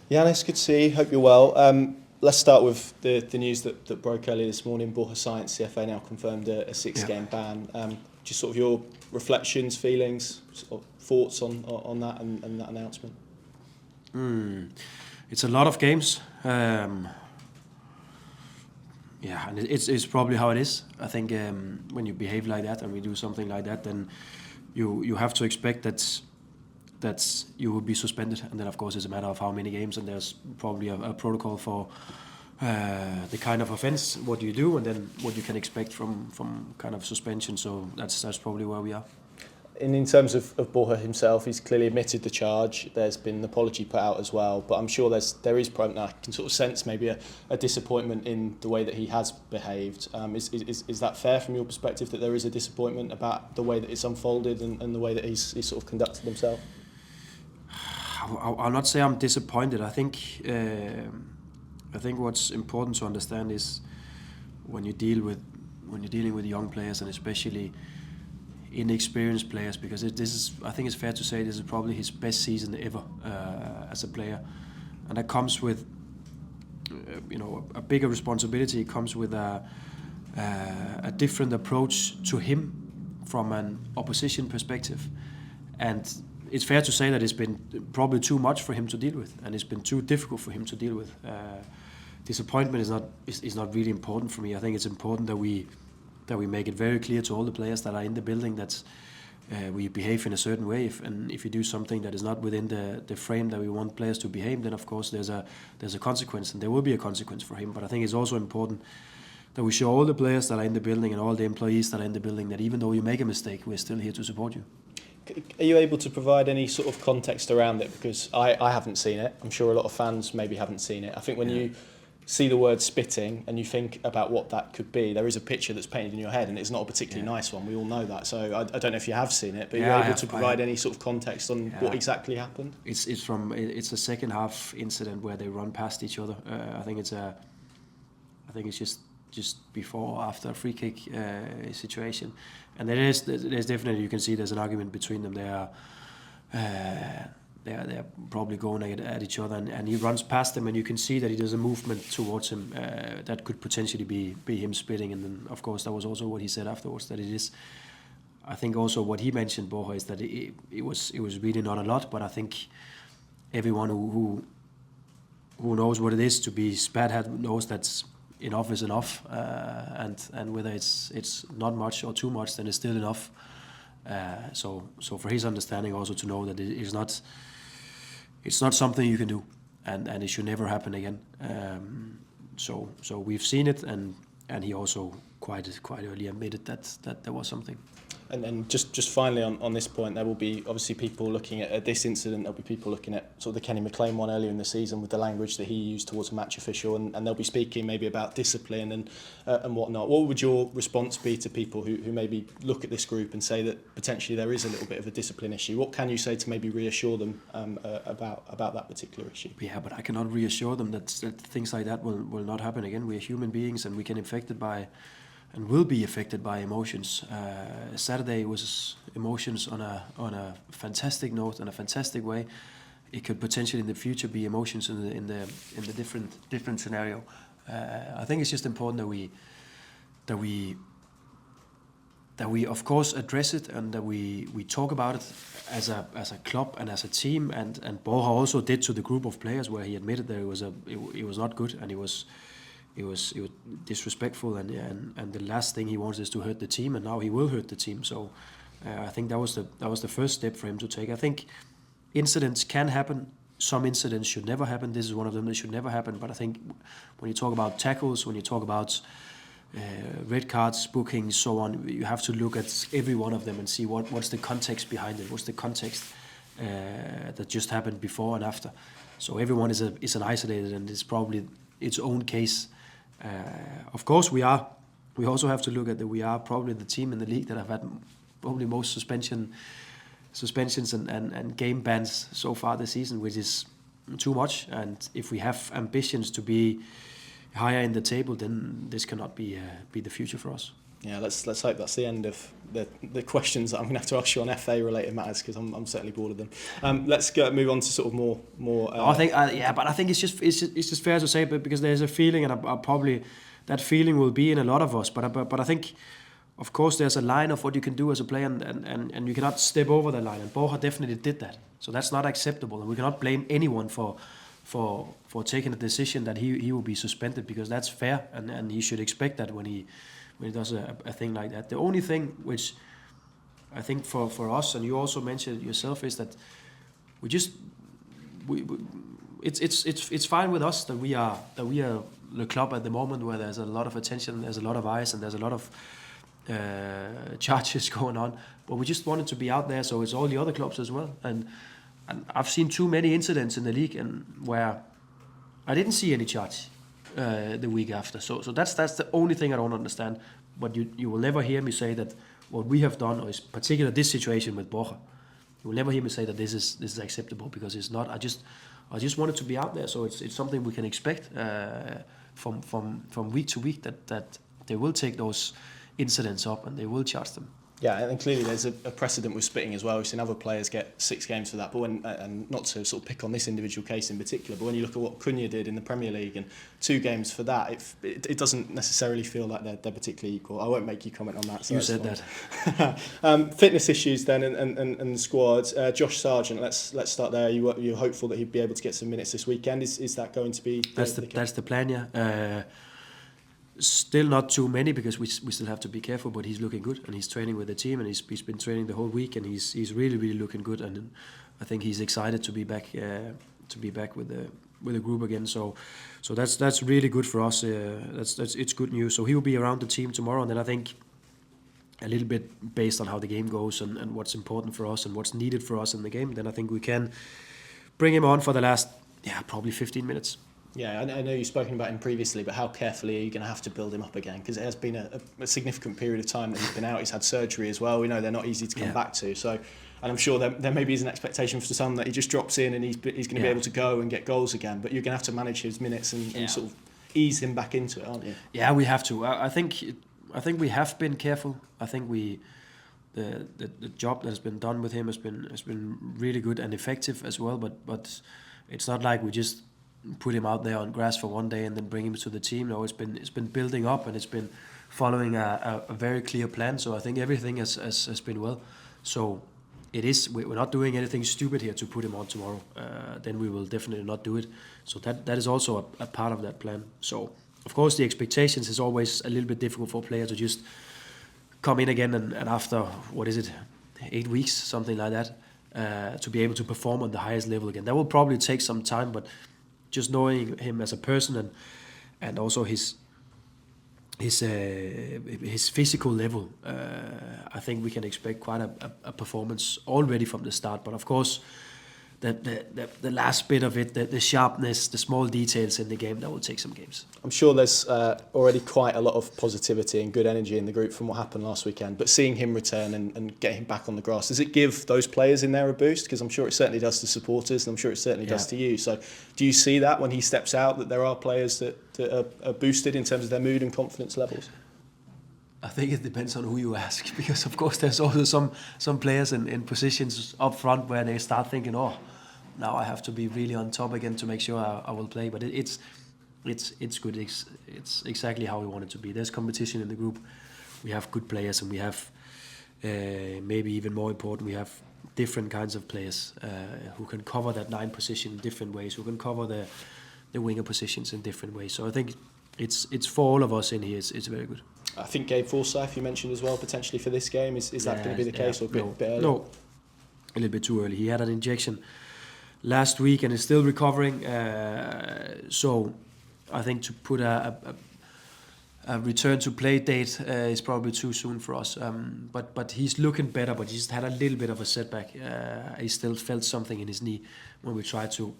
Johannes, good to see you. Hope you're well. Let's start with the news that broke earlier this morning. BHAFC Science CFA now confirmed a six-game ban. Just sort of your reflections, feelings, sort of thoughts on that and that announcement. It's a lot of games. And it's probably how it is. I think when you behave like that and we do something like that, then you have to expect that you will be suspended, and then of course it's a matter of how many games, and there's probably a protocol for the kind of offence, what you do, and then what you can expect from kind of suspension. So that's probably where we are. And in terms of BHAFC himself, he's clearly admitted the charge. There's been an apology put out as well, but I'm sure there is I can sort of sense maybe a disappointment in the way that he has behaved. Is that fair from your perspective, that there is a disappointment about the way that it's unfolded and the way that he's sort of conducted himself? I'll not say I'm disappointed. I think what's important to understand is when you're dealing with young players, and especially inexperienced players, because I think it's fair to say this is probably his best season ever as a player, and that comes with a bigger responsibility. It comes with a different approach to him from an opposition perspective, and it's fair to say that it's been probably too much for him to deal with, and it's been too difficult for him to deal with. Disappointment is not really important for me. I think it's important that we make it very clear to all the players that are in the building that we behave in a certain way. If you do something that is not within the frame that we want players to behave, then of course there's a consequence, and there will be a consequence for him. But I think it's also important that we show all the players that are in the building and all the employees that are in the building that even though you make a mistake, we're still here to support you. Are you able to provide any sort of context around it? Because I haven't seen it. I'm sure a lot of fans maybe haven't seen it. I think when you see the word spitting and you think about what that could be, there is a picture that's painted in your head, and it's not a particularly nice one. We all know that. So I don't know if you have seen it, but you're able to provide any sort of context on what exactly happened? It's a second half incident where they run past each other. I think it's just before or after a free kick situation, and there's definitely, you can see there's an argument between them. They're probably going at each other, and he runs past them, and you can see that he does a movement towards him that could potentially be him spitting. And then of course that was also what he said afterwards, that it is. I think also what he mentioned, BHAFC, is that it was really not a lot, but I think everyone who knows what it is to be spat at knows that enough is enough, and whether it's not much or too much, then it's still enough. So for his understanding also to know that it's not something you can do, and it should never happen again. So we've seen it, and he also quite early admitted that there was something. And just finally on this point, there will be obviously people looking at this incident. There'll be people looking at sort of the Kenny McLean one earlier in the season with the language that he used towards a match official, and they'll be speaking maybe about discipline and whatnot. What would your response be to people who maybe look at this group and say that potentially there is a little bit of a discipline issue? What can you say to maybe reassure them about that particular issue? Yeah, but I cannot reassure them that things like that will not happen again. We are human beings, and we can affected by and will be affected by emotions. Saturday was emotions on a fantastic note, in a fantastic way. It could potentially in the future be emotions in the different scenario. I think it's just important that we of course address it, and that we talk about it as a club and as a team. And BHAFC also did to the group of players, where he admitted that it was not good, and it was disrespectful, and the last thing he wants is to hurt the team, and now he will hurt the team. So I think that was the first step for him to take. I think incidents can happen. Some incidents should never happen. This is one of them that should never happen. But I think when you talk about tackles, when you talk about red cards, bookings, so on, you have to look at every one of them and see what's the context behind it. What's the context that just happened before and after. So everyone is an isolated, and it's probably its own case. Of course, we also have to look at that we are probably the team in the league that have had probably most suspensions and game bans so far this season, which is too much. And if we have ambitions to be higher in the table, then this cannot be the future for us. Yeah, let's hope that's the end of the questions that I'm going to have to ask you on FA related matters, because I'm certainly bored of them. Let's move on to sort of more. I think but I think it's just fair to say, but because there's a feeling, and I probably that feeling will be in a lot of us. But I think, of course, there's a line of what you can do as a player, and you cannot step over the line. And Borja definitely did that, so that's not acceptable, and we cannot blame anyone for taking a decision that he will be suspended, because that's fair, and he should expect that when he does a thing like that. The only thing which I think for us, and you also mentioned it yourself, is that it's fine with us that we are the club at the moment where there's a lot of attention, there's a lot of eyes, and there's a lot of charges going on. But we just wanted to be out there, so it's all the other clubs as well. And I've seen too many incidents in the league, and where I didn't see any charge the week after. So that's the only thing I don't understand. But you will never hear me say that what we have done, or is particular this situation with Borja, you will never hear me say that this is acceptable, because it's not. I just wanted to be out there, so it's something we can expect from week to week, that they will take those incidents up and they will charge them. Yeah, and clearly there's a precedent with spitting as well. We've seen other players get 6 games for that. But and not to sort of pick on this individual case in particular, but when you look at what Cunha did in the Premier League and 2 games for that, it doesn't necessarily feel like they're particularly equal. I won't make you comment on that. So you said that. Fitness issues then and the squad. Josh Sargent, let's start there. You're hopeful that he'd be able to get some minutes this weekend. Is that going to be? That's the plan, yeah. Still not too many, because we still have to be careful, but he's looking good, and he's training with the team, and he's been training the whole week, and he's really looking good, and I think he's excited to be back with the group again. So that's really good for us. It's good news. So he will be around the team tomorrow, and then I think a little bit based on how the game goes and what's important for us and what's needed for us in the game, then I think we can bring him on for the last probably 15 minutes. Yeah, I know you've spoken about him previously, but how carefully are you going to have to build him up again? Because it has been a significant period of time that he's been out. He's had surgery as well. We know they're not easy to come back to. So, and I'm sure there maybe is an expectation for some that he just drops in and he's going to be able to go and get goals again. But you're going to have to manage his minutes and sort of ease him back into it, aren't you? Yeah, we have to. I think we have been careful. I think the job that has been done with him has been really good and effective as well. But it's not like we just put him out there on grass for one day and then bring him to the team. No, it's been building up, and it's been following a very clear plan. So I think everything has been well. So it is. We're not doing anything stupid here to put him on tomorrow. Then we will definitely not do it. So that is also a part of that plan. So of course the expectations is always a little bit difficult for a player to just come in again and after 8 weeks, something like that, to be able to perform on the highest level again. That will probably take some time, but just knowing him as a person and also his physical level, I think we can expect quite a performance already from the start. But of course, the last bit of it, the sharpness, the small details in the game, that will take some games. I'm sure there's already quite a lot of positivity and good energy in the group from what happened last weekend. But seeing him return and get him back on the grass, does it give those players in there a boost? Because I'm sure it certainly does to supporters, and I'm sure it certainly does to you. So do you see that when he steps out, that there are players that are boosted in terms of their mood and confidence levels? I think it depends on who you ask, because of course there's also some players in positions up front where they start thinking, now I have to be really on top again to make sure I will play. But it's good. It's exactly how we want it to be. There's competition in the group. We have good players, and we have maybe even more important, we have different kinds of players who can cover that 9 position in different ways, who can cover the winger positions in different ways. So I think it's for all of us in here. It's very good. I think Gabe Forsyth you mentioned as well potentially for this game. Is that going to be the case, or a bit early? No, a little bit too early. He had an injection last week and is still recovering. So I think to put a return to play date is probably too soon for us. But he's looking better, but he's had a little bit of a setback. He still felt something in his knee when we tried to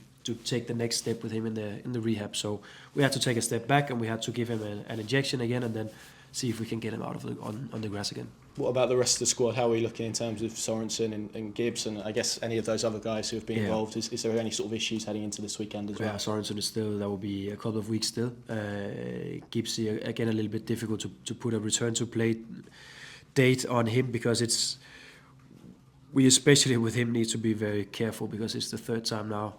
take the next step with him in the rehab. So we had to take a step back, and we had to give him an injection again, and then see if we can get him out of on the grass again. What about the rest of the squad? How are we looking in terms of Sorensen and Gibbs, and I guess any of those other guys who have been involved? Is there any sort of issues heading into this weekend as well? Yeah, Sorensen is still, that will be a couple of weeks still. Gibbs, again, a little bit difficult to put a return to play date on him, because we especially with him need to be very careful, because it's the third time now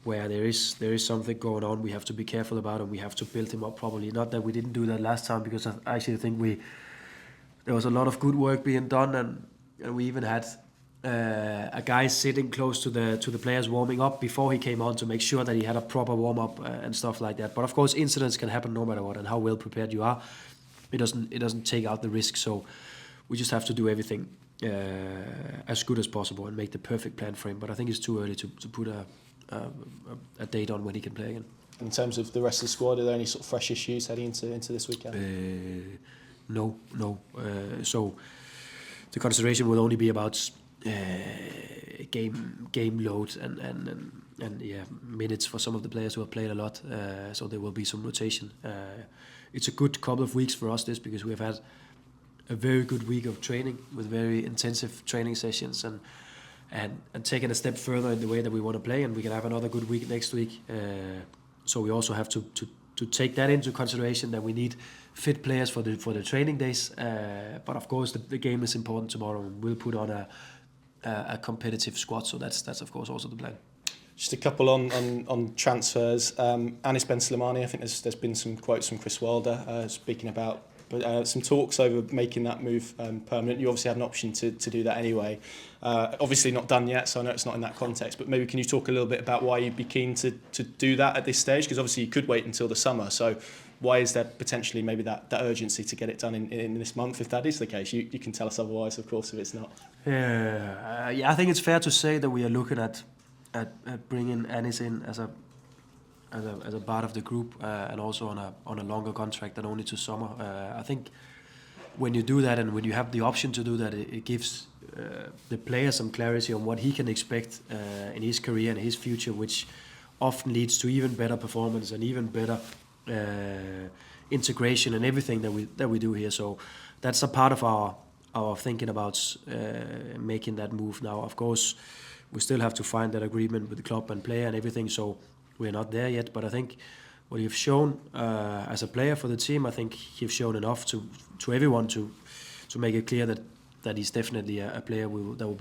where there is something going on we have to be careful about, and we have to build him up properly. Not that we didn't do that last time, because I actually think there was a lot of good work being done, and we even had a guy sitting close to the players warming up before he came on to make sure that he had a proper warm up and stuff like that. But of course, incidents can happen no matter what, and how well prepared you are, it doesn't take out the risk. So we just have to do everything as good as possible and make the perfect plan for him. But I think it's too early to put a date on when he can play again. In terms of the rest of the squad, are there any sort of fresh issues heading into this weekend? No. So the consideration will only be about game load and minutes for some of the players who have played a lot. So there will be some rotation. It's a good couple of weeks for us, because we have had a very good week of training with very intensive training sessions and taking a step further in the way that we want to play, and we can have another good week next week. So we also have to take that into consideration, that we need fit players for the training days. But of course, the game is important tomorrow, and we'll put on a competitive squad. So that's of course also the plan. Just a couple on transfers. Anis Ben Slimani, I think there's been some quotes from Chris Wilder speaking about some talks over making that move permanent. You obviously had an option to do that anyway. Obviously not done yet, so I know it's not in that context, but maybe can you talk a little bit about why you'd be keen to do that at this stage? Because obviously you could wait until the summer, so why is there potentially maybe that urgency to get it done in this month, if that is the case? You can tell us otherwise, of course, if it's not. I think it's fair to say that we are looking at bringing Anis in as a part of the group, and also on a longer contract than only to summer. I think when you do that, and when you have the option to do that, it gives the player some clarity on what he can expect in his career and his future, which often leads to even better performance and even better integration and everything that we do here. So that's a part of our thinking about making that move now. Of course, we still have to find that agreement with the club and player and everything, so we're not there yet. But I think what you've shown as a player for the team, I think you've shown enough to everyone to make it clear that he's definitely a player that will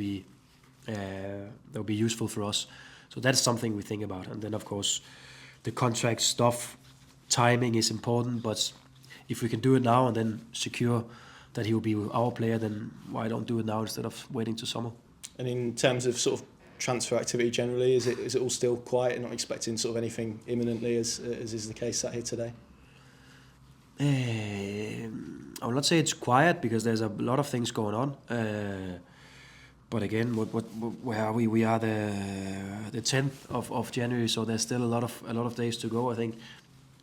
be useful for us. So that's something we think about. And then of course the contract stuff, timing is important, but if we can do it now and then secure that he will be our player, then why don't do it now instead of waiting to summer? And in terms of sort of transfer activity generally, is it all still quiet and not expecting sort of anything imminently as is the case sat here today? I will not say it's quiet, because there's a lot of things going on. But again, where are we? We are the 10th of January, so there's still a lot of days to go. I think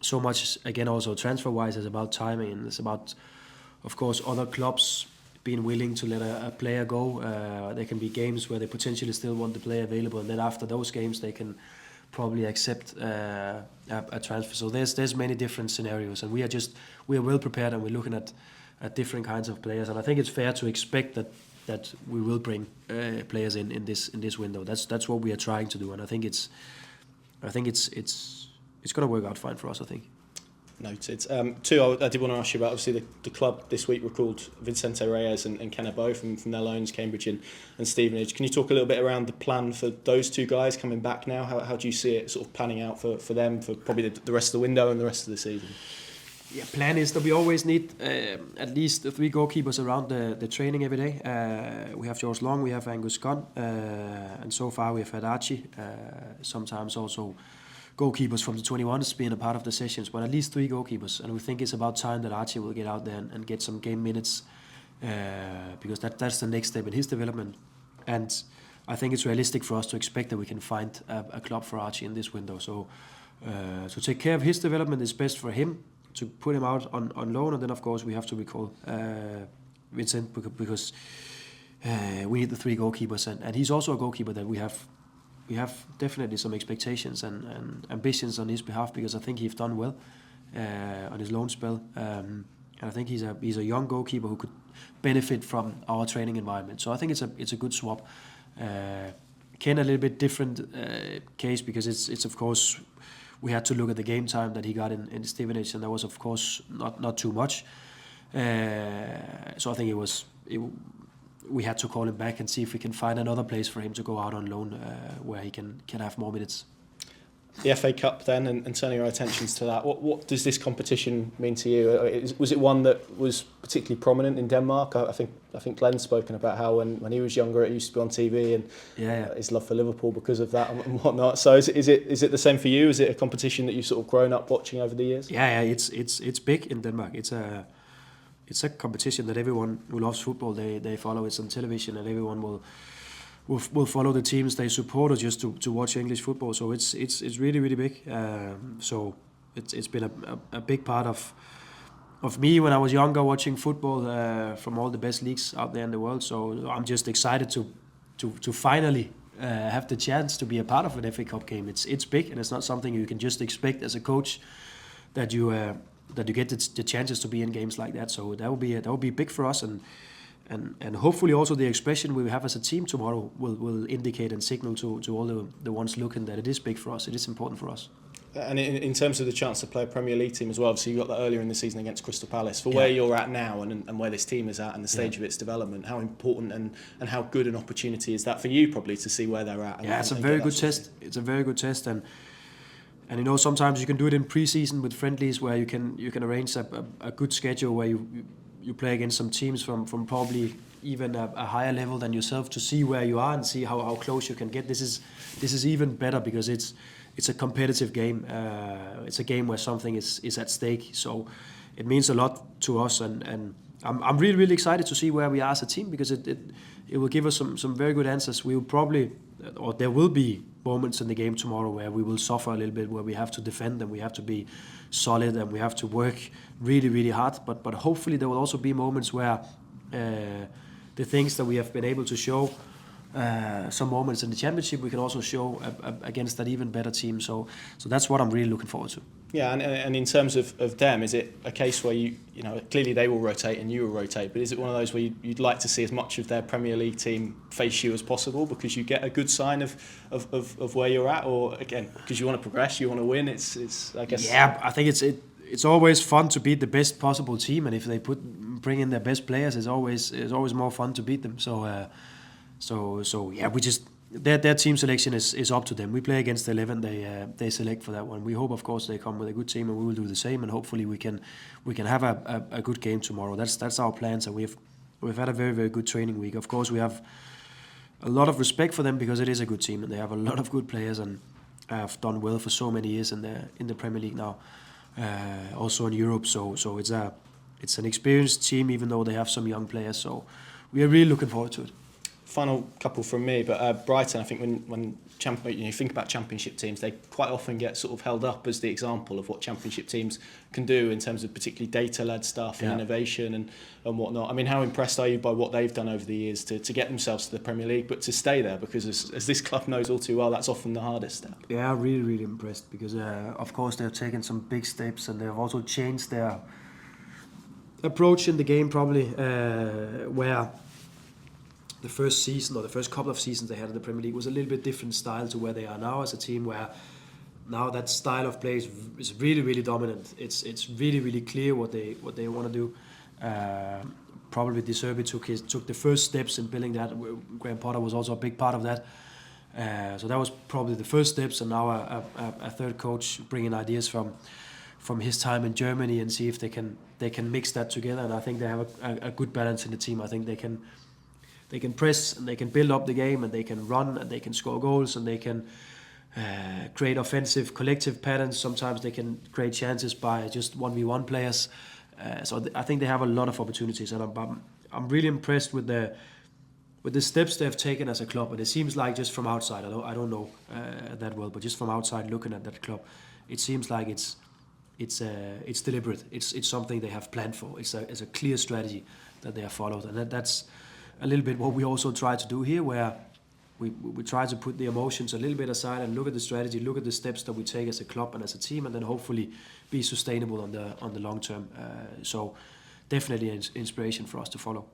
so much again also transfer-wise is about timing, and it's about, of course, other clubs being willing to let a player go. There can be games where they potentially still want the player available, and then after those games they can probably accept a transfer. So there's many different scenarios, and we are well prepared, and we're looking at different kinds of players. And I think it's fair to expect that we will bring players in this window. That's what we are trying to do, and I think it's going to work out fine for us, I think. Noted. Two, I did want to ask you about, obviously the club this week recalled Vicente Reyes and Kennebo from their loans, Cambridge and Stevenage. Can you talk a little bit around the plan for those two guys coming back now? How do you see it sort of panning out for them for probably the rest of the window and the rest of the season? Yeah, plan is that we always need at least 3 goalkeepers around the training every day. We have George Long, we have Angus Gunn, and so far we have had Archie, sometimes also goalkeepers from the 21s being a part of the sessions, but at least 3 goalkeepers. And we think it's about time that Archie will get out there and get some game minutes, because that's the next step in his development. And I think it's realistic for us to expect that we can find a club for Archie in this window. So to take care of his development is best for him, to put him out on loan. And then of course we have to recall Vincent, because we need the 3 goalkeepers, and he's also a goalkeeper that we have definitely some expectations and ambitions on his behalf, because I think he's done well on his loan spell. and I think he's a young goalkeeper who could benefit from our training environment. So I think it's a good swap. Ken, a little bit different case, because it's of course, we had to look at the game time that he got in Stevenage, and that was of course not too much. So I think we had to call him back and see if we can find another place for him to go out on loan where he can have more minutes. The FA Cup then, and turning our attentions to that, what does this competition mean to you? Was it one that was particularly prominent in Denmark? I think Glenn's spoken about how when he was younger it used to be on TV, and his love for Liverpool because of that and whatnot. So is it the same for you? Is it a competition that you've sort of grown up watching over the years? Yeah, it's big in Denmark. It's a competition that everyone who loves football, they follow. It's on television, and everyone will follow the teams they support, or just to watch English football. So it's really, really big. So it's been a big part of me when I was younger, watching football from all the best leagues out there in the world. So I'm just excited to finally have the chance to be a part of an FA Cup game. It's big, and it's not something you can just expect as a coach that you get the chances to be in games like that. So that will be big for us, and hopefully also the expression we have as a team tomorrow will indicate and signal to all the ones looking that it is big for us, it is important for us. And in terms of the chance to play a Premier League team as well, obviously you got that earlier in the season against Crystal Palace. For where you're at now and where this team is at and the stage of its development, how important and how good an opportunity is that for you probably to see where they're at? It's a very good test. It's a very good test, and you know, sometimes you can do it in pre-season with friendlies where you can arrange a good schedule where you play against some teams from probably even a higher level than yourself, to see where you are and see how close you can get. This is even better because it's a competitive game. It's a game where something is at stake. So it means a lot to us, and I'm really, really excited to see where we are as a team, because it will give us some very good answers. We will probably, or there will be moments in the game tomorrow where we will suffer a little bit, where we have to defend and we have to be solid and we have to work really, really hard. But hopefully there will also be moments where the things that we have been able to show, some moments in the Championship, we can also show against that even better team. So that's what I'm really looking forward to. Yeah, and in terms of them, is it a case where you know, clearly they will rotate and you will rotate, but is it one of those where you'd like to see as much of their Premier League team face you as possible, because you get a good sign of where you're at, or again because you want to progress, you want to win? It's I guess. Yeah, I think it's always fun to beat the best possible team, and if they bring in their best players, it's always more fun to beat them. So yeah, we just. Their team selection is up to them. We play against 11. They select for that one. We hope, of course, they come with a good team, and we will do the same. And hopefully, we can have a good game tomorrow. That's our plans. And we've had a very, very good training week. Of course, we have a lot of respect for them because it is a good team, and they have a lot of good players and have done well for so many years in the Premier League now, also in Europe. So it's an experienced team, even though they have some young players. So we are really looking forward to it. Final couple from me, but Brighton, I think when you think about Championship teams, they quite often get sort of held up as the example of what Championship teams can do in terms of particularly data-led stuff and innovation and whatnot. I mean, how impressed are you by what they've done over the years to get themselves to the Premier League, but to stay there? Because as this club knows all too well, that's often the hardest step. Yeah, really, really impressed, because of course they've taken some big steps, and they've also changed their approach in the game, probably, where the first season, or the first couple of seasons they had in the Premier League, was a little bit different style to where they are now as a team, where now that style of play is really, really dominant. It's really, really clear what they want to do. Probably De Zerbi took the first steps in building that. Graham Potter was also a big part of that. So that was probably the first steps, and now a third coach bringing ideas from his time in Germany, and see if they can mix that together. And I think they have a good balance in the team. I think they can press, and they can build up the game, and they can run, and they can score goals, and they can create offensive collective patterns. Sometimes they can create chances by just 1v1 players. So I think they have a lot of opportunities, and I'm really impressed with the steps they've taken as a club. And it seems like, just from outside, I don't know that well, but just from outside looking at that club, it seems like it's deliberate. It's something they have planned for. It's a clear strategy that they have followed, and that's a little bit what we also try to do here, where we try to put the emotions a little bit aside and look at the strategy, look at the steps that we take as a club and as a team, and then hopefully be sustainable on the long term. So definitely an inspiration for us to follow.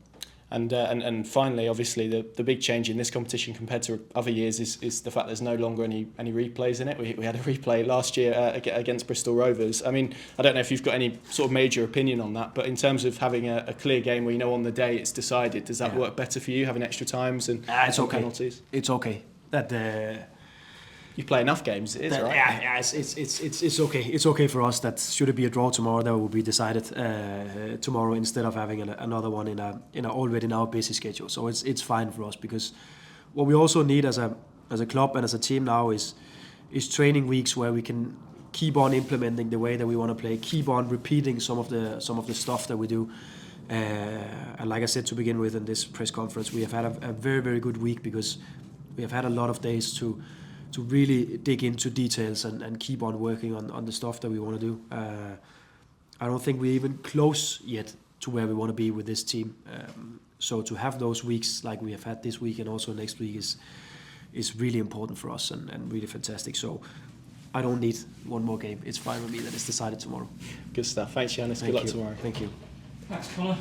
And finally, obviously, the big change in this competition compared to other years is the fact there's no longer any replays in it. We had a replay last year against Bristol Rovers. I mean, I don't know if you've got any sort of major opinion on that, but in terms of having a clear game where you know on the day it's decided, does that work better for you, having extra times and penalties? It's okay. You play enough games, it is, right? Yeah, it's okay. It's okay for us that should it be a draw tomorrow, that will be decided tomorrow instead of having another one already in our busy schedule. So it's fine for us, because what we also need as a club and as a team now is training weeks where we can keep on implementing the way that we want to play, keep on repeating some of the stuff that we do. And like I said to begin with in this press conference, we have had a very, very good week, because we have had a lot of days to really dig into details and keep on working on the stuff that we want to do. I don't think we're even close yet to where we want to be with this team. So to have those weeks like we have had this week and also next week is really important for us and really fantastic. So I don't need one more game. It's fine with me that it's decided tomorrow. Good stuff. Thanks, Johannes. Good luck tomorrow. Thank you. Thanks, Connor.